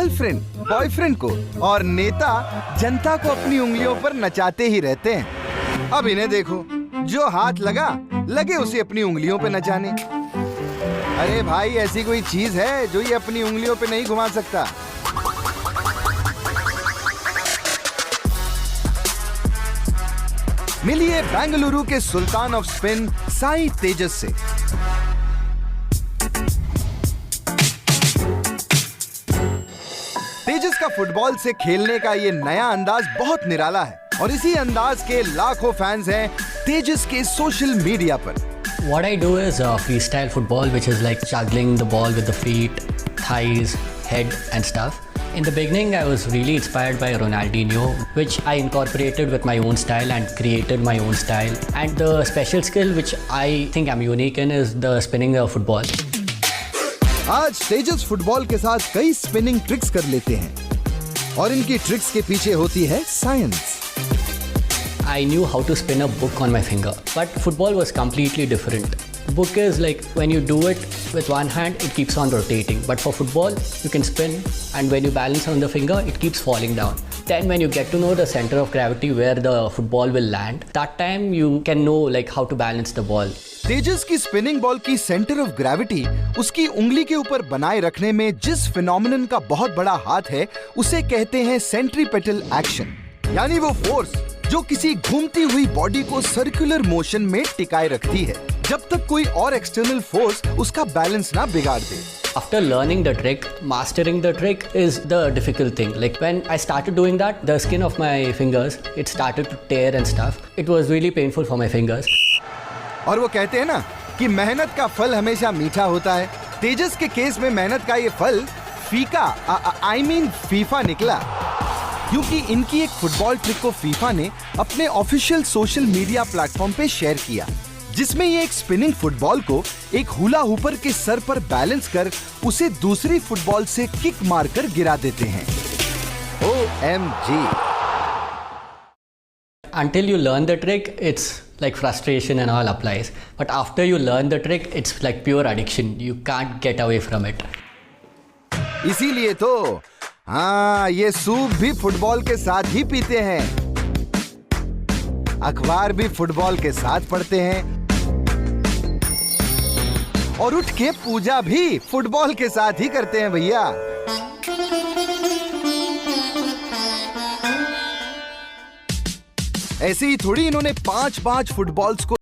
Girlfriend boyfriend को और नेता जनता को अपनी उंगलियों पर नचाते ही रहते हैं। अब इन्हें देखो, जो हाथ लगे उसे अपनी उंगलियों पे नचाने। अरे भाई, ऐसी कोई चीज है जो ये अपनी उंगलियों पे नहीं घुमा सकता? मिलिए बेंगलुरु के सुल्तान ऑफ स्पिन साई तेजस से। तेजस का फुटबॉल से खेलने का ये नया अंदाज बहुत निराला है और इसी अंदाज के लाखों फैंस हैं तेजस के सोशल मीडिया पर। What I do is freestyle football, which is like juggling the ball with the feet, thighs, head and stuff. In the beginning, I was really inspired by Ronaldinho, which I incorporated with my own style and created my own style. And the special skill which I think I'm unique in is the spinning the football. आज तेजस football के साथ कई spinning tricks कर लेते हैं और इनकी tricks के पीछे होती है science. I knew how to spin a book on my finger, but football was completely different. Book is like when you do it with one hand, it keeps on rotating. But for football, you can spin, and when you balance on the finger, it keeps falling down. Then when you get to know the center of gravity where the football will land, that time you can know like how to balance the ball. तेजस की spinning ball की centre of gravity उसकी उंगली के ऊपर बनाए रखने में जिस फिनोमिनन का बहुत बड़ा हाथ है, उसे कहते हैं सेंट्रीपेटल एक्शन, यानी वो फोर्स जो किसी घूमती हुई बॉडी को सर्कुलर मोशन में टिकाए रखती है जब तक कोई और एक्सटर्नल फोर्स उसका बैलेंस ना बिगाड़ दे। After learning the trick, mastering the trick is the difficult thing. Like when I started doing that, the skin of my fingers, it started to tear and stuff. It was really painful for my fingers. और वो कहते हैं ना कि मेहनत का फल हमेशा मीठा होता है। तेजस के केस में मेहनत का ये फल फीका फीफा निकला, क्योंकि इनकी एक फुटबॉल ट्रिक को फीफा ने अपने ऑफिशियल सोशल मीडिया प्लेटफॉर्म पे शेयर किया, जिसमें ये एक स्पिनिंग फुटबॉल को एक हुला हुपर के सर पर बैलेंस कर उसे दूसरी फुटबॉल से किक मारकर गिरा देते हैं। OMG! Until you learn the trick, it's like frustration and all applies. But after you learn the trick, it's like pure addiction. You can't get away from it. इसीलिए तो हाँ, ये सूप भी फुटबॉल के साथ ही पीते हैं, अखबार भी फुटबॉल के साथ पढ़ते हैं और उठ के पूजा भी फुटबॉल के साथ ही करते हैं भैया। ऐसे ही थोड़ी इन्होंने 5 फुटबॉल्स को